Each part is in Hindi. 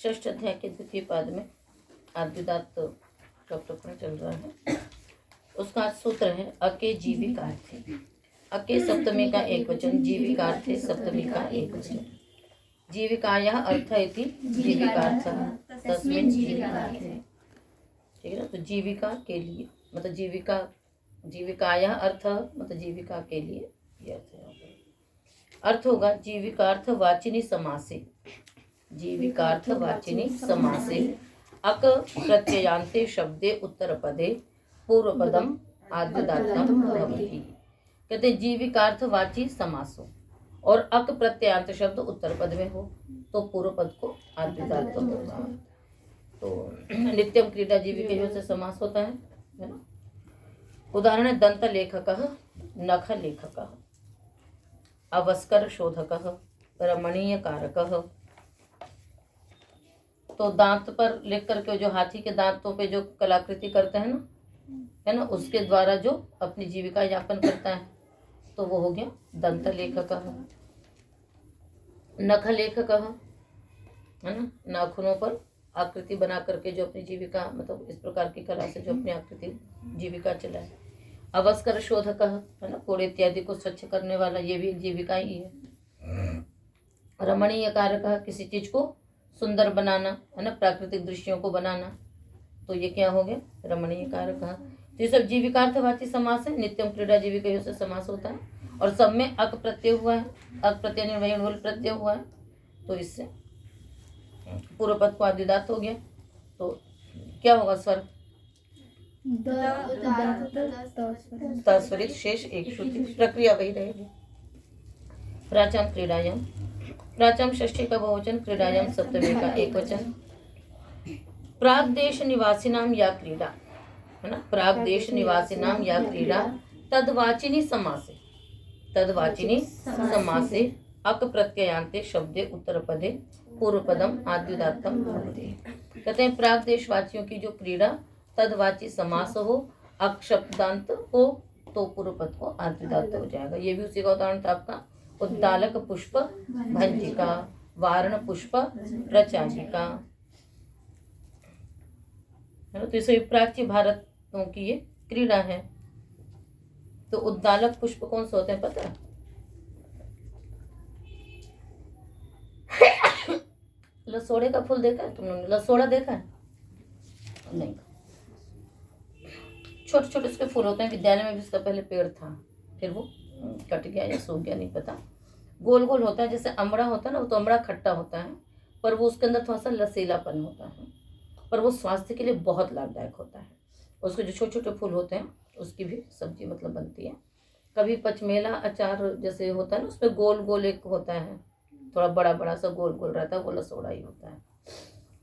षष्ठ अध्याय के द्वितीय पाद में आद्युदात्त का प्रकरण चल रहा है। उसका सूत्र है अके जीविकार्थे। अके सप्तमी का एक वचन, जीविकार्थे सप्तमी का एक वचन। जीविकायाः अर्थ इति जीविकार्थः तस्मिन् जीविकार्थे। ठीक है ना। तो जीविका के लिए मतलब जीविकायाः अर्थ मतलब जीविका के लिए ये अर्थ होगा जीविकार्थ वाचिनी समासे। जीविकार्थ वाचिनी समासे अक प्रत्ययान्ते शब्दे उत्तरपदे पूर्वपदम आद्युदात्तम भवति। कहते हैं जीविकार्थ वाची समासो और अक प्रत्ययान्त शब्द उत्तर पद में हो तो पूर्व पद को आद्युदात्त होगा। तो नित्यम क्रीडा जीविका से समास होता है ना। उदाहरण है दंत लेखकः, नख लेखकः, अवस्कर शोधकः, रमणीय कारकः। तो दांत पर लिख करके जो हाथी के दांतों पे जो कलाकृति करते हैं ना, है ना, उसके द्वारा जो अपनी जीविका यापन करता है तो वो हो गया दंत लेखकः। नख लेखकः, है ना, नाखूनों पर आकृति बना करके जो अपनी जीविका मतलब इस प्रकार की कला से जो अपनी आकृति जीविका चलाए। अवस्कर शोधकः, है ना, कोड़े इत्यादि को स्वच्छ करने वाला, ये भी एक जीविका ही है। रमणीय कारकः, किसी चीज को सुंदर बनाना, है ना, प्राकृतिक दृश्यों को बनाना, तो ये क्या हो गया रमणीय कारकः। तो ये सब जीविकार्थवाची समास है। नित्यम क्रीडा जीविका से समास होता है और सब में अक प्रत्यय हुआ है, अक प्रत्यय निर्वयन होल प्रत्यय हुआ है, तो इससे पूर्व पद को आद्युदात्त हो गया। तो क्या होगा स्वर तस्वरित शेष एक श्रुति, प्रक्रिया वही रहेगी। प्राचाम क्रीडायाम, प्राचाम षष्ठी का बहुवचन, क्रीडायाम सप्तमी का एक वचन। प्राग देश निवासिनाम या क्रीडा, है ना, प्राग देश निवासिनाम या क्रीडा तद्वाचिनी समासे, तद्वाचिनी समासे अक प्रत्ययान्ते शब्दे उत्तरपदे पूर्वपदम आद्युदात्तम भवति। कहते हैं प्राग देशवासियों की जो क्रीड़ा तद्वाची समास हो, अक शब्दांत हो तो पूर्व पद को आद्युदात्त हो जाएगा। ये भी उसी का उदाहरण था आपका उद्दालक पुष्प भंजिका, वारण पुष्प प्रचारिका, है ना। तो इसे प्राच्य भारतों की ये क्रीड़ा है। तो उद्दालक पुष्प कौन से होते हैं पता है? लसोड़े का फूल देखा है तुम लोगों ने? लसोड़ा देखा है? नहीं। छोटे छोटे इसके फूल होते हैं। विद्यालय में भी इसका पहले पेड़ था, फिर वो कट गया या सूख गया, नहीं पता। गोल गोल होता है, जैसे अमड़ा होता है ना, वो तो अमड़ा खट्टा होता है पर वो उसके अंदर थोड़ा सा लसीलापन होता है, पर वो स्वास्थ्य के लिए बहुत लाभदायक होता है। उसके जो छोटे छोटे फूल होते हैं उसकी भी सब्जी मतलब बनती है। कभी पचमेला अचार जैसे होता है ना, उसमें गोल गोल एक होता है, थोड़ा बड़ा बड़ा सा गोल गोल रहता है, वो लसोड़ा ही होता है।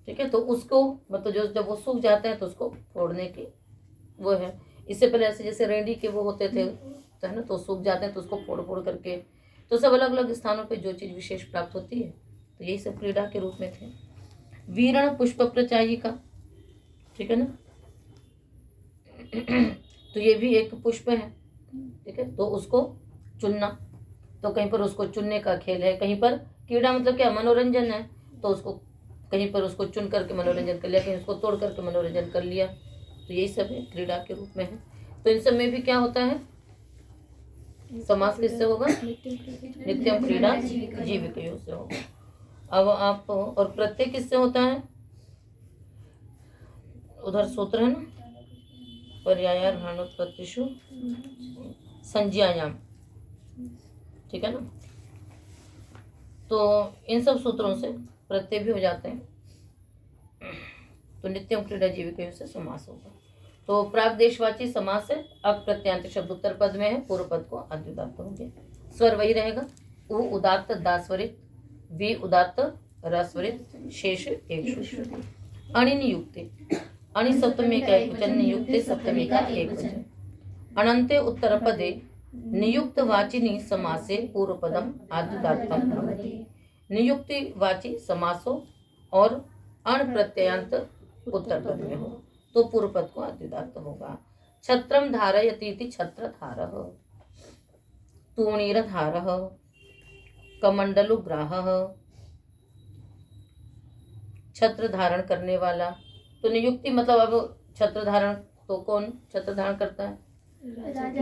ठीक है। तो उसको मतलब जो जब वो सूख जाते हैं तो उसको फोड़ने की वो है। इससे पहले ऐसे जैसे रेंडी के वो होते थे, तो है ना, तो सूख जाते हैं तो उसको फोड़ फोड़ करके, तो सब अलग अलग स्थानों पे जो चीज विशेष प्राप्त होती है, तो यही सब क्रीड़ा के रूप में थे। वीरण पुष्प प्रचायिका, ठीक है ना, तो ये भी एक पुष्प है। ठीक है। तो उसको चुनना, तो कहीं पर उसको चुनने का खेल है, कहीं पर क्रीड़ा मतलब क्या मनोरंजन है, तो उसको कहीं पर उसको चुन करके मनोरंजन कर लिया, कहीं उसको तोड़ करके मनोरंजन कर लिया, तो यही सब है क्रीड़ा के रूप में है। तो इन सब में भी क्या होता है समास किससे होगा? नित्यम क्रीडा जीविका से होगा। अब आप और प्रत्यय किससे होता है? उधर सूत्र है ना, पर्यायार्हाणोत्पत्तिषु संज्ञायाम, ठीक है ना। तो इन सब सूत्रों से प्रत्यय भी हो जाते हैं। तो नित्यम क्रीडा जीविका से समास होगा। तो प्राग देशवाची समास है, अक प्रत्यांत शब्द उत्तर पद में है, पूर्व पद को आद्युदात्त हो गया। स्वर वही रहेगा, उ उदात्त दास्वरित, वी उदात्त रस्वरित, शेष एक श्रुति। अणिनियुक्ते, अणि सप्तमी का एक वचन, नियुक्ते सप्तमी का एक वचन। अनंते उत्तर पदे नियुक्त वाचिनी समासे पूर्व पदम आद्युदात्तम भवति। नियुक्ति वाची समासो और अण प्रत्ययांत उत्तर पद में हो तो पूर्व पद को आद्युदात्त होगा। छत्रम धारयतीति छत्रधारः, तूणीरधारः, कमंडलुग्राहः, छत्र धारण करने वाला। तो नियुक्ति मतलब अब छत्र धारण, तो कौन छत्र धारण करता है?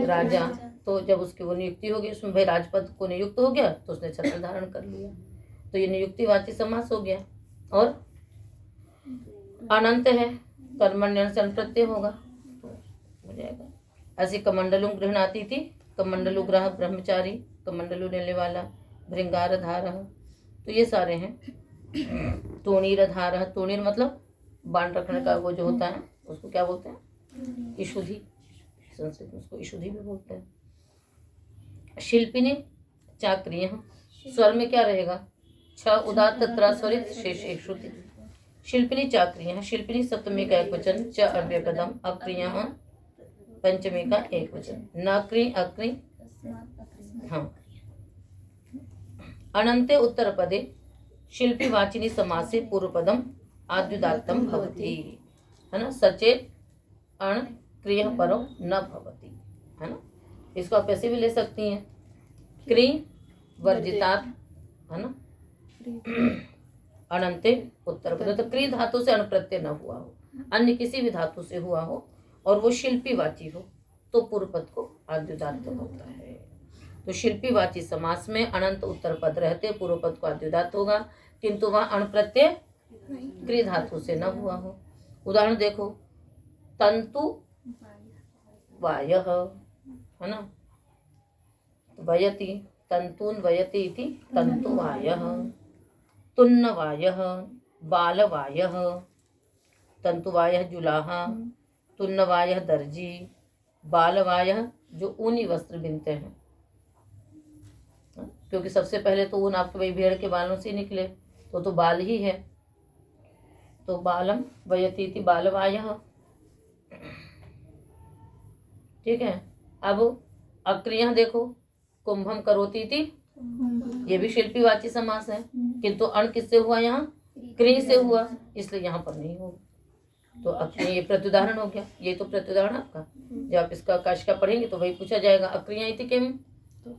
राजा। तो जब उसकी वो नियुक्ति हो गई, उसमें भाई राजपद को नियुक्त हो गया तो उसने छत्र धारण कर लिया, तो ये नियुक्तिवाची समास हो गया। और अनंत है, कर्मण्य से प्रत्यय होगा तो हो जाएगा। ऐसे कमंडलु गृहणाती थी, कमंडलु ग्रह ब्रह्मचारी, कमंडलु लेने वाला, भृंगार धार, तो ये सारे हैं। तोणीर धार, तोणीर मतलब बाण रखने का वो जो होता है उसको क्या बोलते हैं? इशुधि, संस्कृत में उसको इशुधि भी बोलते हैं। शिल्पिनी चाक्रिय, स्वर में क्या रहेगा? छ उदात्त त्र स्वरित शेष एक श्रुति। शिल्पिनी चाक्रिय, शिल्पिनी सप्तमी का एक वचन, च अव्यपदम, अक्रिय पंचमी का एक वचन, नक्री अक्री। हाँ, अनंते उत्तर पदे शिल्पी वाचिनी समासे पूर्व पदम आद्युदात्तम भवति, है ना। सचेत अण क्रिय परो न भवति, है ना। इसको आप ऐसे भी ले सकती हैं, क्री वर्जितात्, है ना। अनंते उत्तर पद, तो क्री धातु से अणप्रत्यय न हुआ हो, अन्य किसी भी धातु से हुआ हो और वो शिल्पी वाची हो तो पूर्व पद को आद्युदात्त होता है। तो शिल्पी वाची समास में अनंत उत्तर पद रहते पूर्व पद को आद्युदात्त होगा, किंतु वह अणप्रत्यय क्री धातु से न हुआ हो। उदाहरण देखो, तंतु वायः, है ना, वयति, तंतून वयति इति तंतु वायः, तुन्न वायः, बाल वायः, तंतु वायः जुलाहा, तुन्न वायः दर्जी, बाल वायः जो ऊनी वस्त्र बिनते हैं, क्योंकि सबसे पहले तो ऊन आपके वही भेड़ के बालों से निकले तो बाल ही है, तो बालम वयति इति बाल वायः। ठीक है। अब अक्रिय देखो, कुंभम करोति थी, ये भी शिल्पी वाची समास है, किंतु अण किससे हुआ? यहाँ क्री से हुआ, इसलिए यहाँ पर नहीं होगा। तो अक्रिय ये प्रत्युदाहरण हो गया, ये तो प्रत्युदाहरण आपका, जब आप इसका काश का पढ़ेंगे तो वही पूछा जाएगा। अक्रिय इति किम,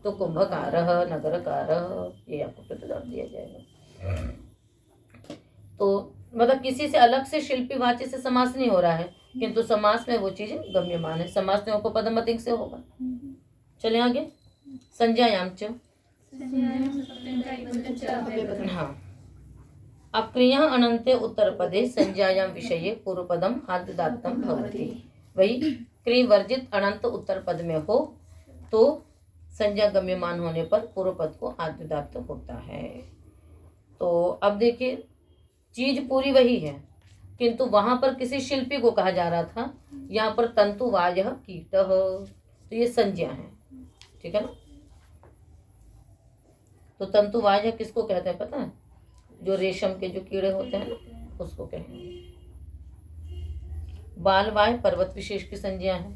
तो कुंभकारः नगरकारः, ये आपको प्रत्युदाहरण दिया जाएगा। तो मतलब किसी से अलग से शिल्पी वाची से समास नहीं हो रहा है, किंतु समास में वो चीज गम्यमान है। समास में उपपदमतिंग से होगा। चले आगे, संज्ञायाम च, हाँ, अक्रिय अनंते उत्तर पदे संज्ञायाम विषये पूर्व पदम आद्युदात्तम भवति। वही क्री वर्जित अनंत उत्तर पद में हो तो संज्ञा गम्यमान होने पर पूर्व पद को आद्युदात्त होता है। तो अब देखिए, चीज पूरी वही है, किंतु वहां पर किसी शिल्पी को कहा जा रहा था, यहाँ पर तंतु वायः कीटः, तो ये संज्ञा है, ठीक है ना। तो तंतु वायः किसको कहते हैं पता है? जो रेशम के जो कीड़े होते हैं ना, उसको कहेंगे। बाल वाय पर्वत विशेष की संज्ञा है,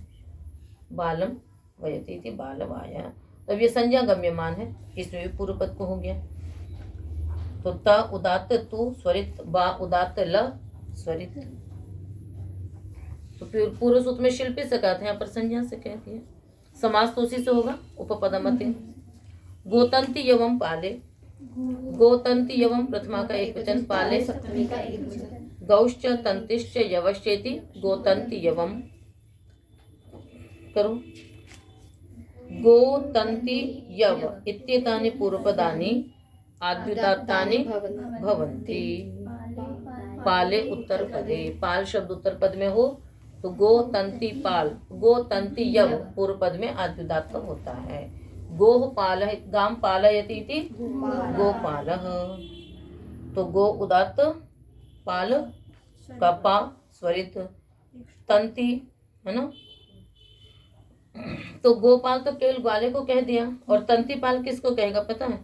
बालम वयति थी बाल वाय, तब ये संज्ञा गम्यमान है, इसमें भी पूर्व पद को हो गया। तो त उदात्त तु स्वरित, बा उदात्त ल स्वरित, तो फिर पूर्व सूत्र में शिल्पी से कहते हैं, यहाँ पर संज्ञा से कहती है। समास तो उसी से होगा, उपपदमते। गोतंती यवम पाले, गोतंती यवम प्रथमा का एक वचन, पाले सप्तमी का एक वचन, गौश्च तंतिश्च यवश्चेति गोतंती यवम, करो। गोतंती यव इत्येतानि पूर्वपदानि आद्युदात्तानि भवन्ति। पाले उत्तर पदे, पाल शब्द उत्तर पद में हो तो गो तंती पाल, गो तंती यव पूर्व पद में आद्युदात्त होता है। गोह पाल, गाम पालयति इति गोपालः, तो गो उदात्त, पाल का पा स्वरित, तंती, है ना। तो गोपाल तो केवल ग्वाले को कह दिया, और तंतीपाल किसको कहेगा पता है?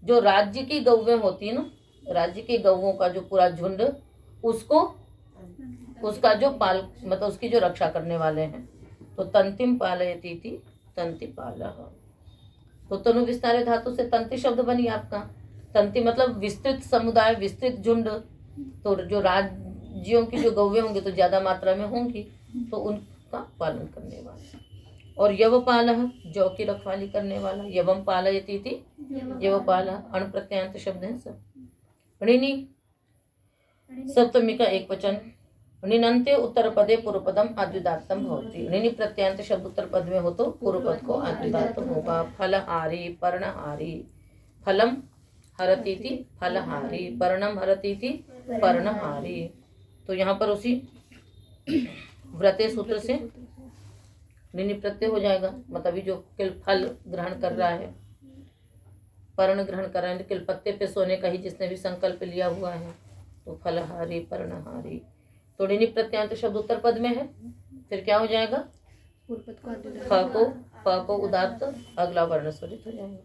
जो राज्य की गौवें होती है ना, राज्य की गौवों का जो पूरा झुंड, उसको, उसका जो पाल मतलब उसकी जो रक्षा करने वाले हैं, तो तंतिम पालयति इति तंतीपालः। तो तनु विस्तारे धातु से तंती शब्द बनी आपका। तंती मतलब विस्तृत समुदाय, विस्तृत झुंड, तो जो राज्यों की जो गौवें होंगी तो ज्यादा मात्रा में होंगी, तो उनका पालन करने वाले। और यवपालः जौ की रखवाली करने वाला, यवम पालयति इति यवपालः, अण प्रत्ययांत शब्द है सब। ऋणी सप्तमी का एक वचन निनंते उत्तर पदे पूर्व पदम आद्युदात्तम भवति। निनि प्रत्यंत शब्द उत्तर पद में हो तो पूर्व पद को आद्युदात्त होगा। फलहारी पर्णहारी, फलम हरतीति फलहारी, पर्णम हरतीति पर्णहारी। तो यहाँ पर उसी व्रते सूत्र से निनि प्रत्यय हो जाएगा, मतलब जो फल ग्रहण कर रहा है, पर्ण ग्रहण कर रहा है, किल पत्ते पे सोने का ही जिसने भी संकल्प लिया हुआ है, तो फलहारी पर्णहारी। तो निनि प्रत्यांत शब्द उत्तर पद में है, फिर क्या हो जाएगा, फ को उदात्त अगला वर्ण स्वरित हो जाएगा।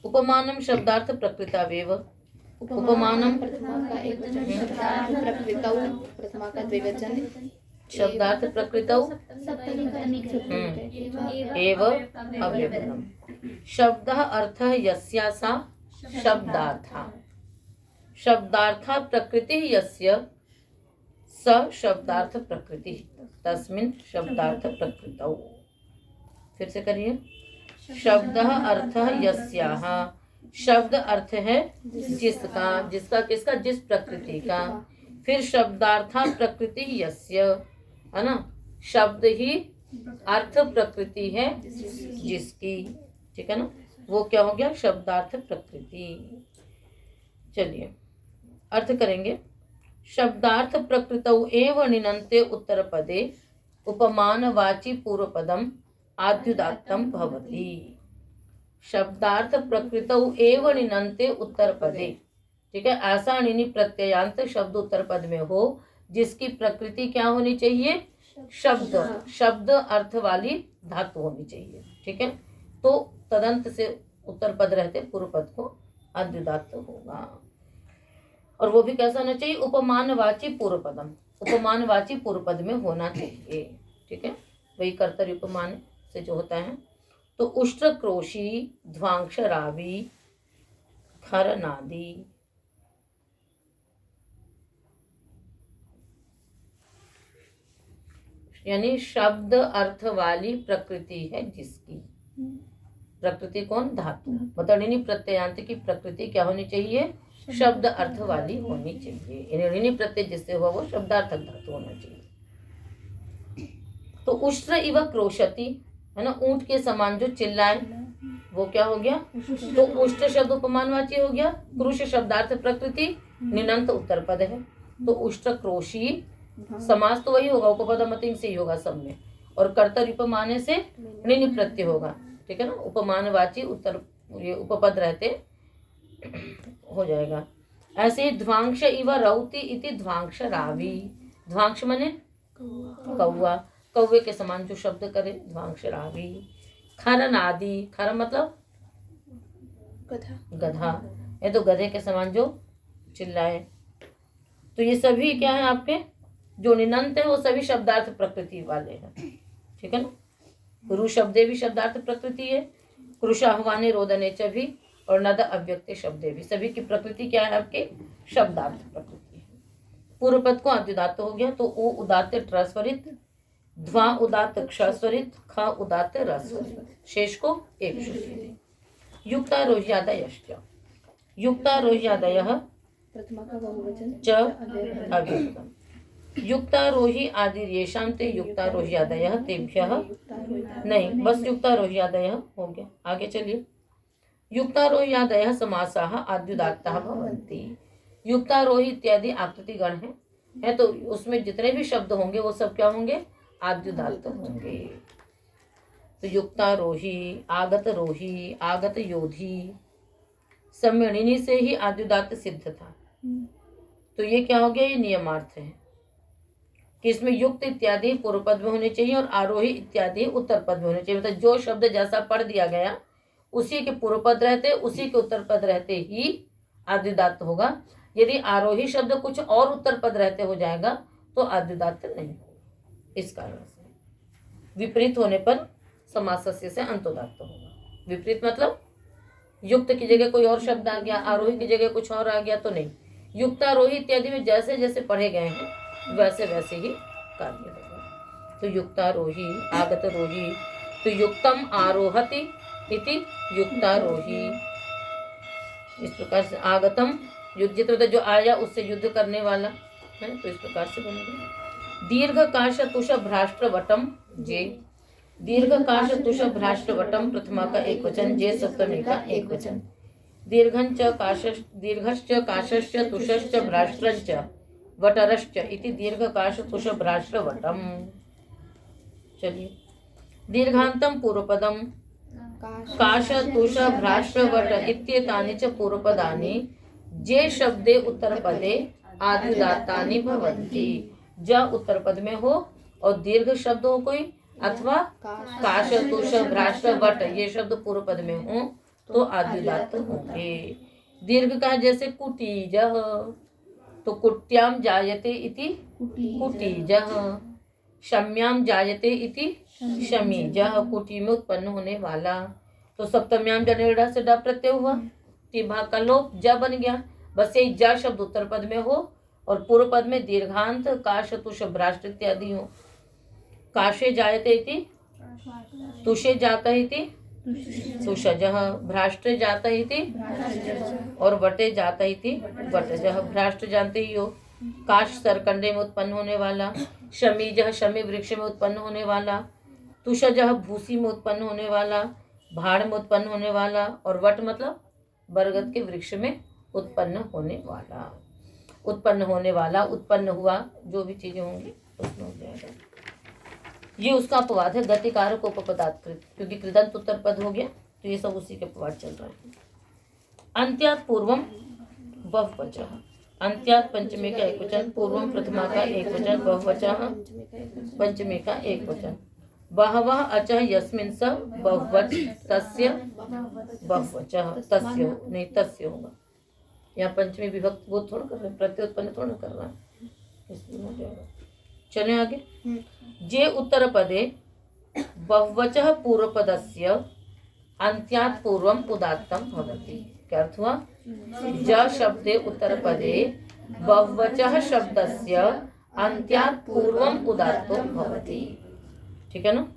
उपमानम शब्दार्थ प्रकृतावेव, उपमानम प्रथमा का एक वचन, शब्दार्थ प्रकृतौ प्रथमा का द्विवचन, शब्दार्थ प्रकृतौ सप्तमी का अनेक एव अव्यवहारम। शब्दः अर्थः यस्या सा शब्दार्थः, शब्दार्थः प्रकृतिः यस्य स शब्दार्थ प्रकृति तस्मिन् शब्दार्थ प्रकृतौ। फिर से करिए, शब्दः अर्थः यस्याः, शब्द अर्थ है जिसका, जिसका किसका, जिस प्रकृति का। फिर शब्दार्थ प्रकृति यस्य, है ना, शब्द ही अर्थ प्रकृति है जिसकी, ठीक है ना, वो क्या हो गया, शब्दार्थ प्रकृति। चलिए अर्थ करेंगे। शब्दार्थ प्रकृतौ एव निनन्ते उत्तर पदे उपमान वाची पूर्व पदम आद्युदात्तम भवति। शब्दार्थ प्रकृतौ एव निनन्ते उत्तर पदे, ठीक है, ऐसा निनि प्रत्ययांत शब्द उत्तर पद में हो जिसकी प्रकृति क्या होनी चाहिए, शब्द, शब्द अर्थ वाली धातु होनी चाहिए, ठीक है। तो तदंत से उत्तर पद रहते पूर्व पद को आद्युदात्त होगा। और वो भी कैसा होना चाहिए, उपमानवाची पूर्व पदम, उपमानवाची पूर्व पद में होना चाहिए, ठीक है, वही कर्तरी उपमान से जो होता है। तो उष्ट्र क्रोशी ध्वांक्षरावी खरनादी, यानी शब्द अर्थ वाली प्रकृति है जिसकी, प्रकृति कौन, धातु, मतलब निनि प्रत्ययांत की प्रकृति क्या होनी चाहिए, शब्द अर्थ वाली होनी चाहिए। निनि प्रत्यय जिससे हुआ वो शब्दार्थक धातु होना चाहिए। तो उष्ट्र इव क्रोशति, है ना, ऊंट के समान जो चिल्लाए वो क्या हो गया, तो उष्ट्र शब्द उपमानवाची हो गया, क्रुश शब्दार्थ प्रकृति, निनंत उत्तर पद है। तो उष्ट्र क्रोशी समास तो वही होगा, उपपदमतिंग से ही होगा सब में, और कर्तरी उपमाने से निनि प्रत्यय होगा, ठीक है ना, उपमानवाची उत्तर ये उपपद रहते हो जाएगा। ऐसे ध्वांश इव रौति इति ध्वांश रावी, ध्वांश मने कौवा, कौवे के समान जो शब्द करे ध्वांश रावी। खरन आदि, खर मतलब गधा, गधा, ये तो गधे के समान जो चिल्लाए। तो ये सभी क्या है आपके जो निनंत है वो सभी शब्दार्थ प्रकृति वाले हैं, ठीक है ना। गुरु शब्दे भी शब्दार्थ प्रकृति है, कृशाह्वाने रोदने च भी, और नद अव्यक्ते शब्दे भी, सभी की प्रकृति क्या है आपके, शब्दार्थ प्रकृति है। पूर्व पद को आद्युदात्त हो गया, तो उ उदात्त ट्रस्वरित, ध्वा उदात्त क्षस्वरित, ख उदात्त रस्वरित, शेष को एक शुद्धि। युक्तारोह्यादयश्च, युक्तारोह्यादयः प्रथमा का बहुवचन च अव्यक्तम। युक्तारोही आदि येषां ते युक्तारोह्यादयः तेभ्यः, नहीं बस युक्तारोह्यादयः हो गया, आगे चलिए। युक्तारोह्यादयः समासाः आद्युदात्ताः भवन्ति। युक्तारोही इत्यादि आकृति गण है तो उसमें जितने भी शब्द होंगे वो सब क्या होंगे, आद्युदात्त होंगे। तो युक्तारोही, आगत रोही, आगत योधी, सम्मिलिनी से ही आद्युदात्त सिद्ध था। तो ये क्या हो गया, ये नियमार्थ है कि इसमें युक्त इत्यादि पूर्व पद में होने चाहिए और आरोही इत्यादि उत्तर पद में होने चाहिए। मतलब जो शब्द जैसा पढ़ दिया गया उसी के पूर्व पद रहते, उसी के उत्तर पद रहते ही आद्युदात्त होगा। यदि आरोही शब्द कुछ और उत्तर पद रहते हो जाएगा तो आद्युदात्त नहीं होगा। इस कारण से विपरीत होने पर समासस्य से अंतोदात्त होगा। विपरीत मतलब युक्त की जगह कोई और शब्द आ गया, आरोही की जगह कुछ और आ गया तो नहीं। युक्तारोही इत्यादि में जैसे जैसे पढ़े गए हैं वैसे वैसे ही कार्य होगा। तो युक्तारोही, आगत रोही, तो युक्तम आरोहति इति युक्तारोही। इस प्रकार से आगतम युद्ध, जो आया उससे युद्ध करने वाला, है, तो इस प्रकार से बनेगा। दीर्घकाश तुष भ्राष्ट्रवटम जे, दीर्घकाश तुष भ्राष्ट्रवटम प्रथमा का एक वचन, जे सप्तमी का एक वचन। दीर्घंच काशश्च तुषश्च भ्राष्ट्रंच वटरश्च इति दीर्घकाश तुष भ्राष्ट्रवटम। चलिए, दीर्घांतम पूर्वपदम काश तुष भ्राष्ट्रवट इत्येतानि च पूर्वपदानि जे शब्दे उत्तरपदे आदिदातानि भवन्ति। ज उत्तरपद में हो और दीर्घ शब्द हो कोई, अथवा काश तुष भ्राष्ट्र वट ये शब्द पूर्व पद में हो तो आदिदात होंगे। दीर्घ का जैसे कुटीजः, तो कुट्याम जायते इति कुटीजः, शम्याम जायते इति शमीजः, कुटी में उत्पन्न होने वाला। तो सप्तम्याम जनेड़ा से डा प्रत्यय हुआ, तिभा का लोप ज बन गया। बस यही ज शब्द उत्तर पद में हो और पूर्व पद में दीर्घांत काश तुष भ्राष्ट्र इत्यादि हो। काशे जायते इति तुषे जाता इति तुषजः, भ्राष्ट्रे जाता इति और वटे जाता इति वटजः। भ्राष्ट्र जानते ही हो, काश सरकंडे में उत्पन्न होने वाला, शमीजः शमी वृक्ष में उत्पन्न होने वाला, तुषजः भूसी में उत्पन्न होने वाला, भाड़ में उत्पन्न होने वाला, और वट मतलब बरगद के वृक्ष में उत्पन्न होने वाला। उत्पन्न होने वाला, उत्पन्न हुआ, जो भी चीजें होंगी उसमें हो जाएगा। ये उसका अपवाद है, गतिकारक उपपदात्कृत, क्योंकि कृदंत उत्तर पद हो गया तो ये सब उसी के अपवाद चल रहा है। अंत्यात् पूर्वम बहुवचः, अंत्यात् पंचमी का एक वचन, पूर्वम प्रथमा का एक वचन, बहुवचः पंचमी का एक वचन। बहवः अचः यस्मिन् स बहुवच तस्य बहुवचः, तस्य नहीं तस्य होगा। यहाँ पंचमी विभक्त वो थोड़ा कर रहे हैं, प्रत्यय उत्पन्न थोड़ा कर रहा है, इसलिए हो जाएगा। चलें आगे। जे उत्तर पदे बहुवचः पूर्व पदस्य अंत्यात् पूर्वम उदात्तम भवति। क्या अर्थ हुआ? ज शब्दे उत्तर पदे बहुवचः शब्दस्य अंत्यात् पूर्वम उदात्तो भवति। ठीक है ना?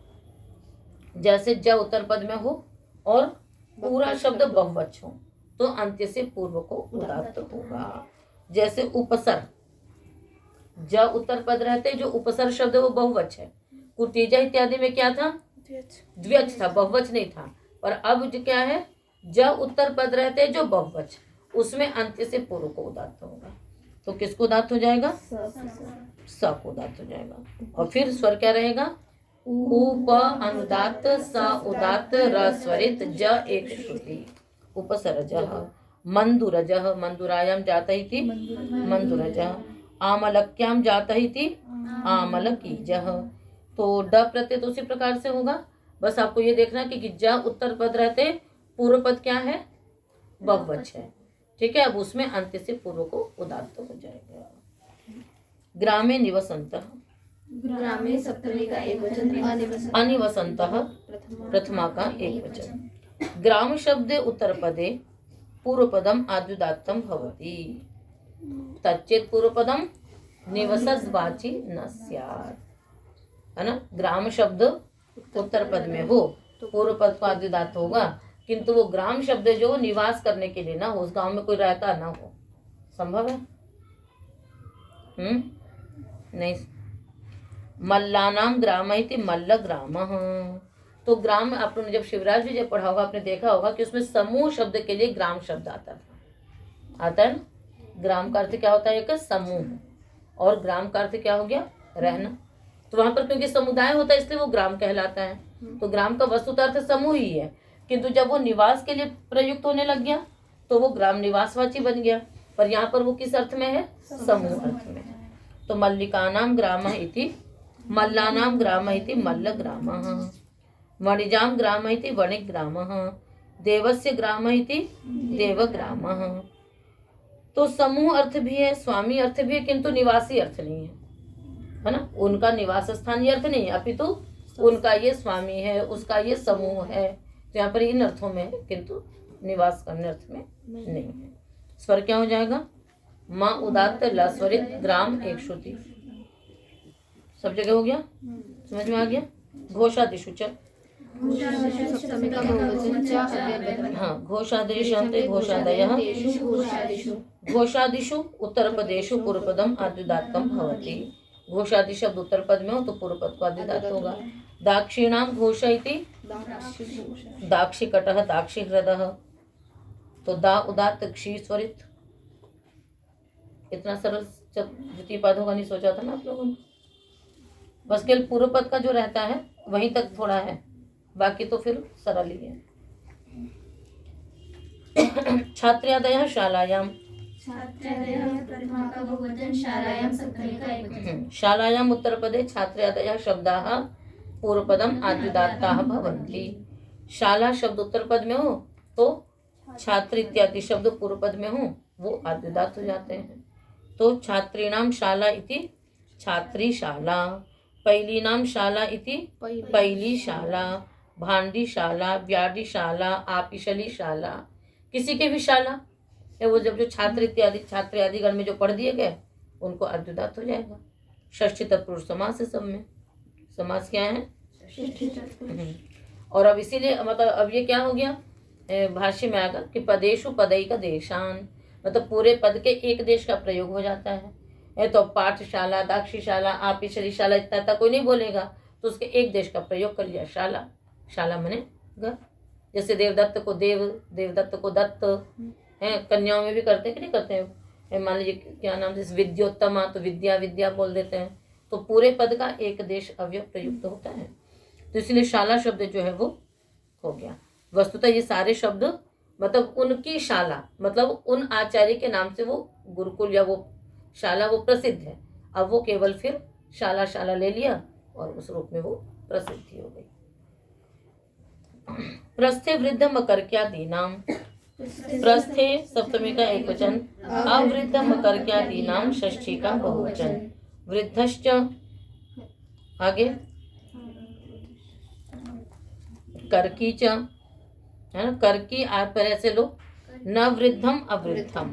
जैसे ज उत्तर पद में हो और पूरा शब्द बहुवच हो तो अंत्य से पूर्व को उदात्त होगा। जैसे उपसर, ज उत्तर पद रहते जो उपसर शब्द वो बहुवच है। कुटीजा इत्यादि में क्या था? द्व्यच था, बहुवच नहीं था। और अब जो क्या है, ज उत्तर पद रहते जो बहुवच, उसमें अंत्य से पूर्व को उदात्त होगा। तो किसको उदात्त हो जाएगा? स को उदात्त हो जाएगा। और फिर स्वर क्या रहेगा? उप अनुदात्त स उदात्त र स्वरित ज एक श्रुति। उपसरजः मंदुरजः, मंदुरायाम जाता इति मंदुरजः, आमलक्याम जाता इति आमलकीजः। तो ड प्रत्यय तो उसी प्रकार से होगा। बस आपको ये देखना कि ज उत्तर पद रहते पूर्व पद क्या है? बहुवच है। ठीक है, अब उसमें अंत्य से पूर्व को उदात्त हो जाएगा। ग्रामे निवसन्तः, ग्रामे सप्तमी का एक वचन, अनिवसन्तः प्रथमा का एक वचन। ग्राम शब्दे उत्तर पदे पूर्व पदम आद्युदात्तम भवति, तच्चेत पूर्व पदम निवसस् वाचि न स्यात्। है ना? ग्राम शब्द उत्तर पद में हो पूर्व पद को आद्युदात्त होगा, किंतु वो ग्राम शब्द जो निवास करने के लिए ना हो, उस गांव में कोई रहता ना हो। संभव है? नहीं। मल्लानाम ग्राम इति मल्ल ग्रामः। तो ग्राम आपने जब शिवराज विजय पढ़ा होगा, आपने देखा होगा कि उसमें समूह शब्द के लिए ग्राम शब्द आता है ना? ग्राम का अर्थ क्या होता है? एक समूह, और ग्राम का अर्थ क्या हो गया? रहना। तो वहां पर क्योंकि समुदाय होता है इसलिए वो ग्राम कहलाता है। तो ग्राम का वस्तुतः अर्थ समूह ही है, किंतु जब वो निवास के लिए प्रयुक्त होने लग गया तो वो ग्राम निवासवाची बन गया। पर यहाँ पर वो किस अर्थ में है? समूह अर्थ में है। तो मल्लिकानाम ग्राम इति मल्लानाम ग्राम इति मल्ल ग्रामः, वणिजाम ग्राम इति वणिक ग्रामः, देवस्य ग्राम इति देव ग्रामः। तो समूह अर्थ भी है, स्वामी अर्थ भी है, किंतु निवासी अर्थ नहीं है ना? उनका निवास स्थान ये अर्थ नहीं है, अपितु उनका ये स्वामी है, उसका ये समूह है। तो यहाँ पर इन अर्थों में है, किंतु निवास करने अर्थ में नहीं है। स्वर क्या हो जाएगा? माँ उदात्त ल स्वरित ग्राम एक श्रुति। सब जगह हो गया? समझ में आ गया? घोषादिषु च घोषादिषु सप्तमी का बहुवचन च अव्ययपदम्। हाँ, घोषादेशान्ते घोषादयः घोषादिषु घोषादिषु उत्तरपदेषु पूर्वपदम आद्युदात्तम भवति। घोषादि शब्द उत्तर पद में हो तो पूर्व पद को आद्युदात्त होगा। दाक्षिणाम घोष इति दाक्षिकटः दाक्षिहृदः, तो दा उदात्त क्षी स्वरित। इतना सरल द्वितीय पद होगा नहीं सोचा था ना आप लोगों ने। बस केवल पूर्व पद का जो रहता है वहीं तक थोड़ा है, बाकी तो फिर सरल ही है। छात्रादयः शालायाम, प्रथमा का बहुवचन शालायाम सप्तमी का एकवचन। शालायाम उत्तरपदे छात्रादयः शब्दाः पूर्वपदम आद्युदात्ताः भवन्ति। शाला शब्द उत्तर पद में हो तो छात्र इत्यादि शब्द पूर्व पद में हो वो आद्युदात्त हो जाते हैं। तो छात्रीणाम शाला इति छात्री शाला, पैलीनाम शाला इति पैली शाला, भांडी शाला, व्याडी शाला, आपिशली शाला। किसी के भी शाला या वो जब जो छात्र इत्यादि छात्र आदि गण में जो पढ़ दिए गए उनको आद्युदात्त हो जाएगा। षष्ठी तत्पुरुष समास है, सब में समास क्या है। और अब इसीलिए मतलब अब ये क्या हो गया, भाष्य में आएगा कि पदेशु पदई का देशान, मतलब पूरे पद के एक देश का प्रयोग हो जाता है। तो पाठशाला, दाक्षीशाला, आपिशलीशाला इतना तक कोई नहीं बोलेगा तो उसके एक देश का प्रयोग कर लिया, शाला। शाला मने घर। जैसे देवदत्त को देव, देवदत्त को दत्त है, कन्याओं में भी करते हैं कि नहीं करते हैं। मान लीजिए क्या नाम, जैसे विद्योत्तमा तो विद्या विद्या बोल देते हैं। तो पूरे पद का एक देश अवयव प्रयुक्त होता है, तो इसलिए शाला शब्द जो है वो हो गया। वस्तुतः ये सारे शब्द मतलब उनकी शाला, मतलब उन आचार्य के नाम से वो गुरुकुल या वो शाला वो प्रसिद्ध है। अब वो केवल फिर शाला शाला ले लिया और उस रूप में वो प्रसिद्धि हो गई। प्रस्थे वृद्ध मकरक्यादीनाम, प्रस्थे सप्तमी का एक वचन, अवृद्ध मकरक्यादीनाम षष्ठी का बहुवचन। वृद्धश्च आगे करकी च है ना, करकी आद पर ऐसे लो, न वृद्धम अवृद्धम,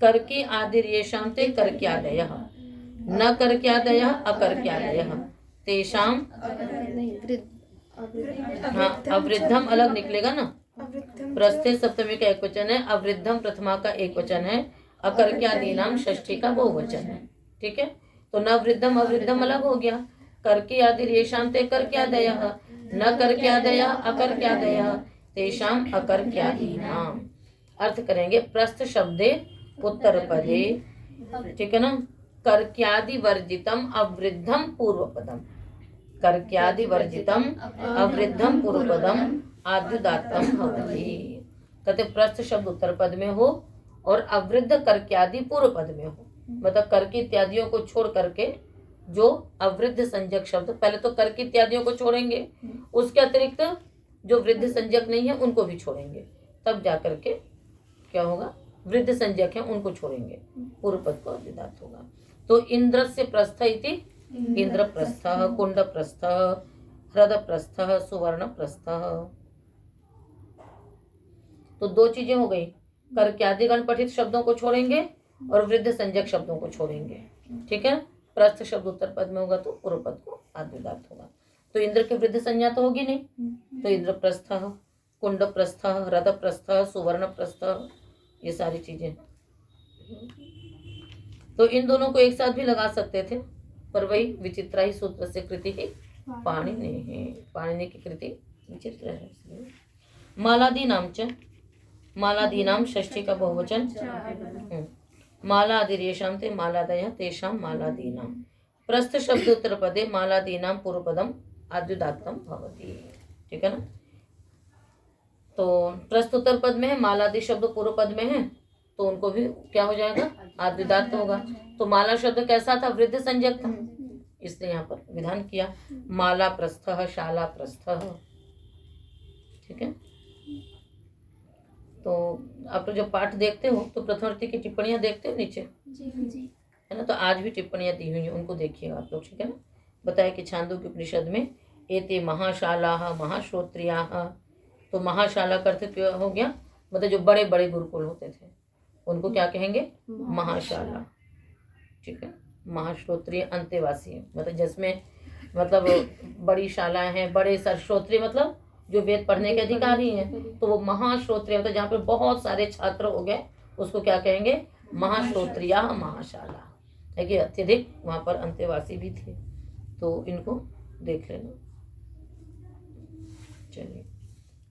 करकी आदिर येषां ते करक्यादयः, न करक्यादयः अकरक्यादयः तेषाम। हाँ, अवृद्धम अलग निकलेगा ना। प्रस्थे सप्तमी का एक वचन है, अवृद्धम प्रथमा का एक वचन है, अकरक्यादीनाम षष्ठी का बहुवचन है। ठीक है, तो न वृद्धम अवृद्धम अलग हो गया, करकी आदिर येषां ते करक्यादयः, न करक्यादयः अकरक्यादयः तेषाम अकरक्यादीनाम। अर्थ करेंगे प्रस्थ शब्दे उत्तर पदे, ठीक है ना, करक्यादि वर्जितम अवृद्धम पूर्व पदम, करक्यादि वर्जितम अवृद्धम पूर्व पदम आद्युदात्तम भवति। कहते प्रस्थ शब्द उत्तर पद में हो और अवृद्ध करक्यादि पूर्व पद में हो, मतलब करकी इत्यादियों को छोड़ करके जो अवृद्ध संज्ञक शब्द, पहले तो करकी इत्यादियों को छोड़ेंगे, उसके अतिरिक्त जो वृद्ध संज्ञक नहीं है उनको भी छोड़ेंगे, तब जाकर के क्या होगा, वृद्ध संज्ञक है उनको छोड़ेंगे, पूर्व पद को आद्युदात्त होगा। तो इंद्र से प्रस्थ इति इंद्रप्रस्थ, कुंडप्रस्थ, हृदप्रस्थ, सुवर्णप्रस्थ। तो दो चीजें हो गई, करक्यादिगण पठित शब्दों को छोड़ेंगे और वृद्ध संज्ञक शब्दों को छोड़ेंगे। ठीक है, प्रस्थ शब्द उत्तर पद में होगा तो पूर्व पद को आद्युदात्त होगा। तो इंद्र की वृद्ध संज्ञा तो होगी नहीं, तो इंद्रप्रस्थ, कुंडप्रस्थ, हृदप्रस्थ, सुवर्णप्रस्थ, ये सारी चीजें। तो इन दोनों को एक साथ भी लगा सकते थे, पर वही विचित्रा ही सूत्र से कृति ही पाणिनि है, पाणिनि की कृति विचित्र है। मालादीनाम च, मालादीनाम षष्ठी का बहुवचन, मालादिरेषां ते मालादयः तेषां मालादीनाम। प्रस्थ शब्द उत्तर पदे मालादीनाम पूर्व पदम आद्युदात्तम भवति। ठीक है ना, तो प्रस्थ उत्तर पद में है, मालादि शब्द पूर्व पद में है, तो उनको भी क्या हो जाएगा, आद्युदात्त होगा। तो माला शब्द कैसा था, वृद्ध संज्ञक था, इसलिए यहाँ पर विधान किया माला प्रस्थ, शाला प्रस्थ। ठीक है, तो आप लोग जब पाठ देखते हो तो प्रथमार्थी की टिप्पणियां देखते हो नीचे, है ना, तो आज भी टिप्पणियां दी हुई हैं, उनको देखिएगा आप लोग। ठीक है ना, बताया कि छांदोग्य उपनिषद में एते महाशालाः महाश्रोत्रियाः, तो महाशाला करते तो हो गया, मतलब जो बड़े बड़े गुरुकुल होते थे उनको क्या कहेंगे, महाशाला। ठीक है, महाश्रोत्रिय अंतेवासी, मतलब जिसमें मतलब बड़ी शालाएं हैं, बड़े सर श्रोत्रिय मतलब जो वेद पढ़ने के अधिकारी हैं, तो वो महाश्रोत्रिय होता है। जहाँ पे बहुत सारे छात्र हो गए उसको क्या कहेंगे? महाश्रोत्रिया महाशाला है कि अत्यधिक वहाँ पर अंतेवासी भी थे। तो इनको देख लेना। चलिए,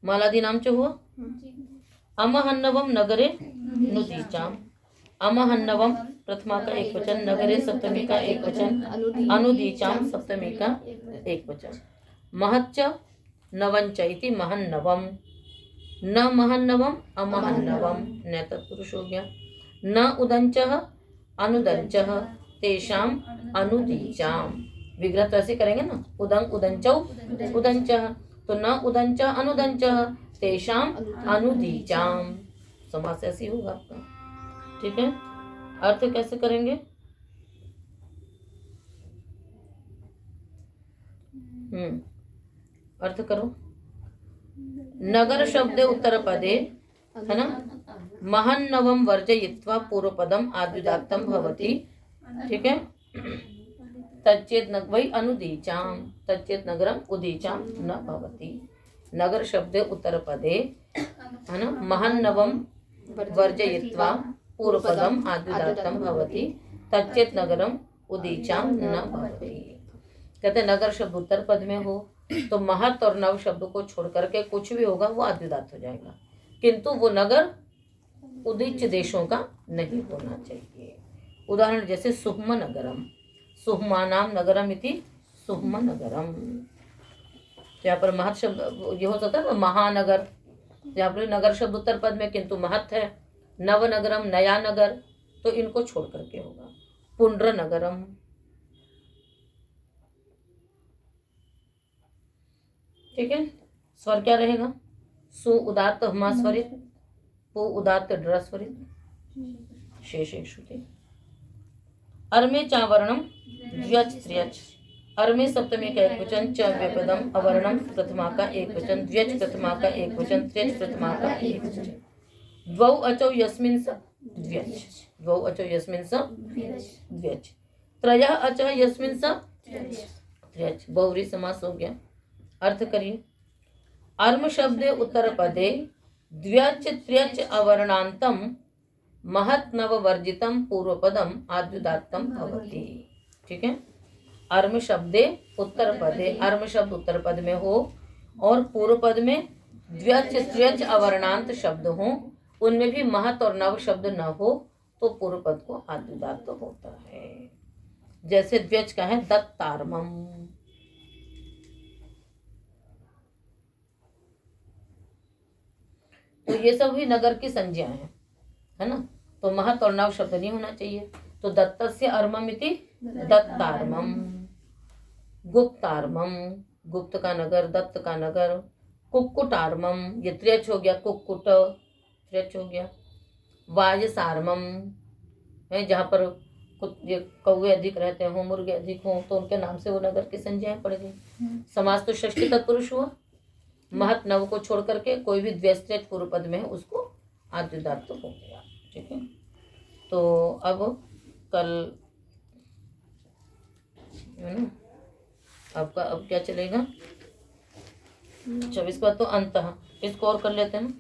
मालादि नाम च हुआ। अमहन्नवम नगरे नुदीचाम। अमहन्नवम प्रथमा का एक वचन, नगरे सप्तमी का एक वचन, अनुदीचाम सप्तमी का एक वचन। महच्च नवंच इति महन्नवम। न महन्नवम अमहन्नवम, न तत्पुरुष हो गया। न उदंचः अनुदंचः तेषाम अनुदीचाम। विग्रह तो ऐसे करेंगे ना, उदंग उदंचौ उदंचः, तो न उदंच अनुदंचः तेषाम अनुदीचाम। समास ऐसी होगा आपका, ठीक है। अर्थ कैसे करेंगे? अर्थ करो। नगर शब्द उत्तर पदे है ना, महन्नवम वर्जयित्वा पूर्व पदम आद्युदात्तम भवति, ठीक है। तच्चेत वही अनुदीचाम, तच्चेत नगरम उदीचाम न भवति। नगर शब्द उत्तर पदे है ना, महन्नवम वर्जयित्वा पूर्व पदम आद्युदात्तम भवति, तच्चेत नगरम उदीचाम न भवति। कहते नगर शब्द उत्तर पद में हो तो महत और नव शब्द को छोड़ करके कुछ भी होगा वो आद्युदात हो जाएगा, किंतु वो नगर उदिच देशों का नहीं होना चाहिए। उदाहरण जैसे सुह्म नगरम, सुह्मानाम नगरम इति सुह्म नगरम। यहाँ पर महत शब्द ये हो सकता है ना, महानगर। यहाँ पर नगर शब्द उत्तर पद में किंतु महत है। नव नगरम नया नगर, तो इनको छोड़ करके होगा। पुंड्र नगरम, ठीक है। स्वर क्या रहेगा? सु उदात्त हमा स्वरित, पु उदात्त ड्र स्वरित, शेष एक श्रुति। अर्मे चावरणम द्व्यच त्र्यच। अर्मे सप्तमी का एक वचन, च व्यपदम अवर्णम प्रथमा का एक वचन, द्व्यच प्रथमा का एक वचन, त्र्यच प्रथमा का एक वचन। द्वौ अचौ यस्मिन् स द्व्यच, द्वौ अचौ यस्मिन् स द्व्यच, त्रयः अचः यस्मिन् स त्र्यच। बहुव्रीहि समास हो गया। अर्थ करिए। अर्म शब्दे उत्तर पदे द्व्यच त्र्यच अवर्णांतम महत् नव वर्जितम पूर्व पदम आद्युदात्तम भवति, ठीक है। अर्म शब्दे उत्तर पदे, अर्म शब्द उत्तर पद में हो और पूर्व पद में द्व्यच त्र्यच अवर्णांत शब्द हो, उनमें भी महत् और नव शब्द न हो, तो पूर्व पद को आद्युदात्त होता है। जैसे द्व्यच का है दत्तार्मम, तो ये सब भी नगर की संज्ञाएं हैं, है ना। तो महत् और नव शब्द नहीं होना चाहिए। तो दत्तस्य अर्मम इति दत्तार्मम। गुप्तार्मम, गुप्त का नगर, दत्त का नगर। कुक्कुटार्मम, ये त्र्यच हो गया, कुक्कुट त्र्यच हो गया। वायसार्मम है, जहाँ पर ये कौवे अधिक रहते हो, मुर्गे अधिक हो, तो उनके नाम से वो नगर की संज्ञाएं पड़ गई। समास तो षष्ठी तत्पुरुष हुआ। महत् नव को छोड़ करके कोई भी द्व्यच पूर्व पद में है उसको आद्युदात्त हो गया, ठीक है। तो अब कल है ना, आपका अब क्या चलेगा? 24 का तो अंत, इसको और कर लेते हैं।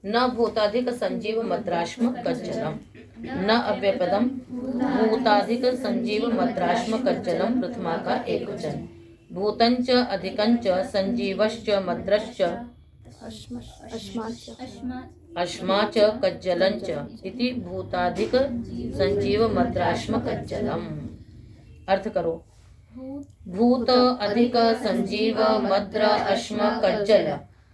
न भूताधिक संजीव मद्राश्म कज्जलम, न अव्यपदम भूताधिक संजीव मद्राश्म कज्जलम प्रथमा का एक वचन। भूतंच अधिकंच संजीवश्च मद्रश्च अश्माच कज्जलंच इति भूताधिक संजीव मद्राश्म कज्जलम। अर्थ करो। भूत अधिक संजीव मद्र अश्म कज्जल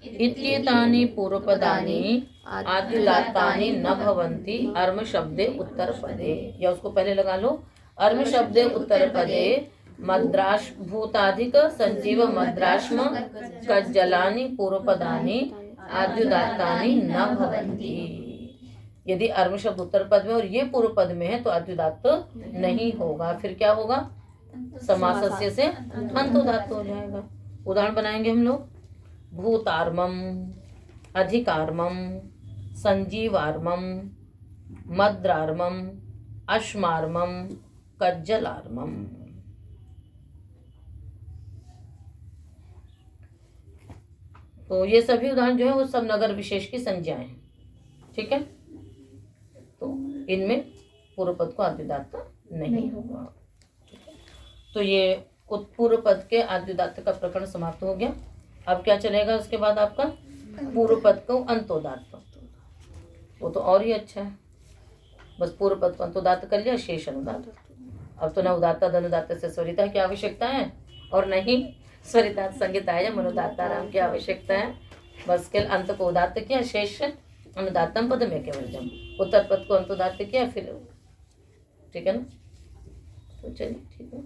इत्येतानि पूर्वपदानि आद्युदात्तानि न भवन्ति अर्म शब्दे उत्तर पदे। या उसको पहले लगा लो। अर्म शब्दे उत्तर पदे मद्राश भूताधिक संजीव मद्राश्म कज्जलानि पूर्वपदानि आद्युदात्तानि न भवन्ति। यदि अर्म शब्द उत्तर पद में और ये पूर्व पद में है तो आद्युदात्त नहीं होगा। फिर क्या होगा? समासस्य से अंतोदात्त हो जाएगा। उदाहरण बनाएंगे हम लोग। भूतार्मम, अधिकार्मम, संजीवार्मम, मद्रार्मम, अश्मार्मम, कज्जलार्मम। तो ये सभी उदाहरण जो है वो सब नगर विशेष की संज्ञाएं हैं। ठीक है, तो इनमें पूर्व पद को आद्युदात्त नहीं होगा। तो ये उत्पूर्व पद के आद्युदात्त का प्रकरण समाप्त हो गया। अब क्या चलेगा उसके बाद आपका पूर्व पद को अंतोदात्त। वो तो और ही अच्छा है, बस पूर्व पद को अंतोदात्त कर लिया, शेष अनुदात्त। अब तो न उदात्त अनुदात्त से स्वरिता की आवश्यकता है और न ही स्वरिता संगीता या मनोदात्ता नाम की आवश्यकता है। बस केवल अंत को उदात्त किया, शेष अनुदात्तम पद में केवल जब उत्तर पद को अंतोदात्त किया फिर। ठीक है ना, तो चलिए ठीक है।